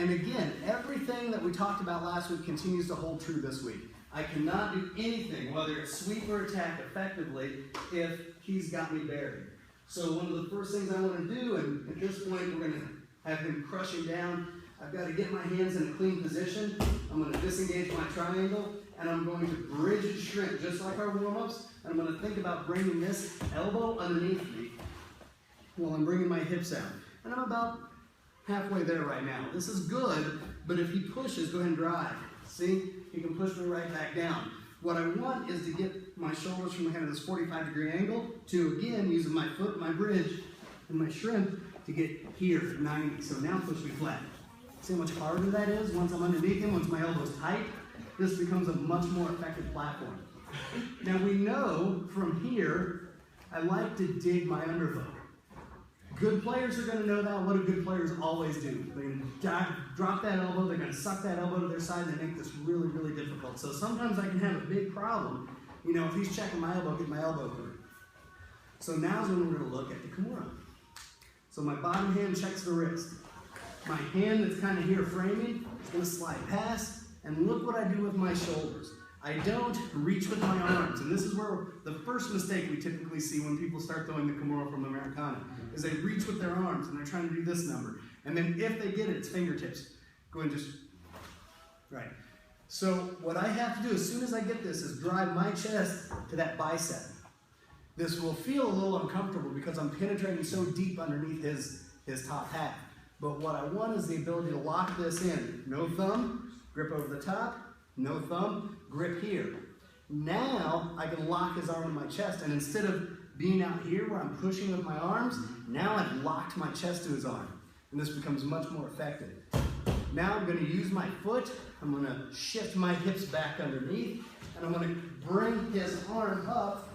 And again, everything that we talked about last week continues to hold true this week. I cannot do anything, whether it's sweep or attack, effectively if he's got me buried. So one of the first things I want to do, and at this point we're going to have him crushing down, I've got to get my hands in a clean position. I'm going to disengage my triangle, and I'm going to bridge and shrimp, just like our warm-ups. And I'm going to think about bringing this elbow underneath me while I'm bringing my hips out. And I'm about halfway there right now. This is good, but if he pushes, go ahead and drive. See? He can push me right back down. What I want is to get my shoulders from kind of this 45-degree angle to, again, using my foot, my bridge, and my shrimp to get here, 90. So now push me flat. See how much harder that is once I'm underneath him, once my elbow's tight? This becomes a much more effective platform. Now we know from here, I like to dig my underfoot. Good players are going to know that. What do good players always do? They're going to drop that elbow, they're going to suck that elbow to their side, and they make this really, really difficult. So sometimes I can have a big problem, you know, if he's checking my elbow, get my elbow through. So now's when we're going to look at the Kimura. So my bottom hand checks the wrist. My hand that's kind of here framing is going to slide past, and look what I do with my shoulders. I don't reach with my arms, and this is where the first mistake we typically see when people start throwing the Kimura from Americana, is they reach with their arms, and they're trying to do this number. And then if they get it, it's fingertips. Go and just, right. So what I have to do as soon as I get this is drive my chest to that bicep. This will feel a little uncomfortable because I'm penetrating so deep underneath his top half. But what I want is the ability to lock this in. No thumb, grip over the top, no thumb, grip here. Now I can lock his arm in my chest, and instead of being out here where I'm pushing with my arms, now I've locked my chest to his arm, and this becomes much more effective. Now I'm going to use my foot, I'm going to shift my hips back underneath, and I'm going to bring his arm up,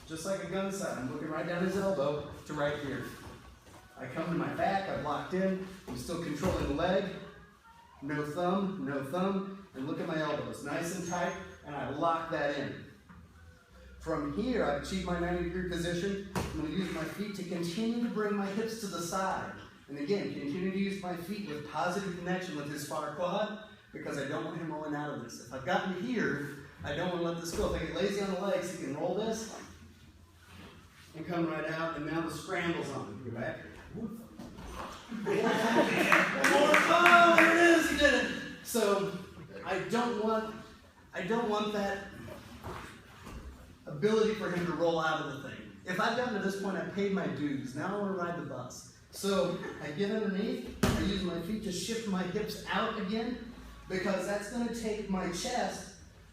just like a gun sight. I'm looking right down his elbow to right here. I come to my back, I've locked in, I'm still controlling the leg, no thumb, and look at my elbows, nice and tight, and I lock that in. From here, I've achieved my 90-degree position. I'm going to use my feet to continue to bring my hips to the side. And again, continue to use my feet with positive connection with his far quad, because I don't want him rolling out of this. If I've gotten here, I don't want to let this go. If I get lazy on the legs, he can roll this and come right out, and now the scramble's on. Go back. Oh, there it is, he did it. So I don't want that ability for him to roll out of the thing. If I've gotten to this point, I've paid my dues. Now I want to ride the bus. So I get underneath, I use my feet to shift my hips out again, because that's going to take my chest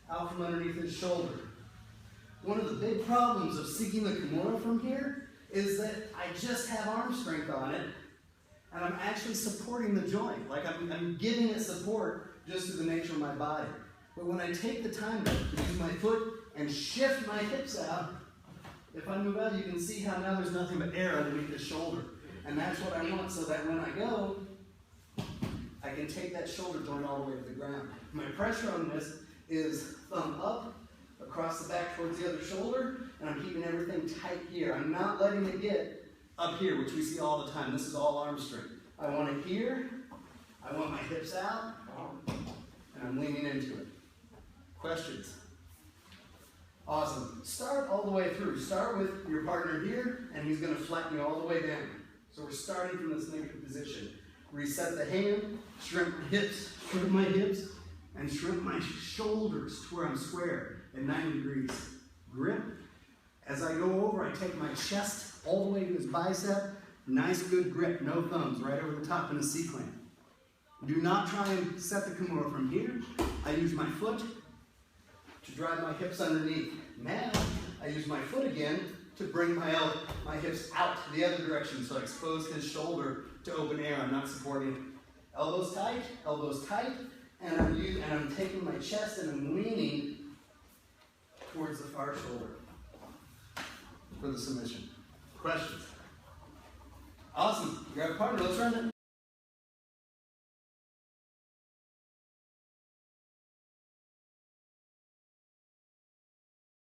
out from underneath his shoulder. One of the big problems of seeking the Kimura from here is that I just have arm strength on it, and I'm actually supporting the joint. Like I'm giving it support just through the nature of my body. But when I take the time to use my foot and shift my hips out, if I move out, you can see how now there's nothing but air underneath the shoulder. And that's what I want, so that when I go, I can take that shoulder joint all the way to the ground. My pressure on this is thumb up, across the back towards the other shoulder, and I'm keeping everything tight here. I'm not letting it get up here, which we see all the time. This is all arm strength. I want it here, I want my hips out, and I'm leaning into it. Questions? Awesome. Start all the way through. Start with your partner here, and he's going to flatten you all the way down. So we're starting from this negative position. Reset the hand, shrimp hips, shrimp my hips, and shrimp my shoulders to where I'm square at 90 degrees. Grip. As I go over, I take my chest all the way to his bicep. Nice, good grip, no thumbs, right over the top in a C-clamp. Do not try and set the Kimura from here. I use my foot to drive my hips underneath. Now, I use my foot again to bring my hips out the other direction, so I expose his shoulder to open air. I'm not supporting it. Elbows tight, and I'm taking my chest and I'm leaning towards the far shoulder for the submission. Questions? Awesome. Grab a partner. Let's run it.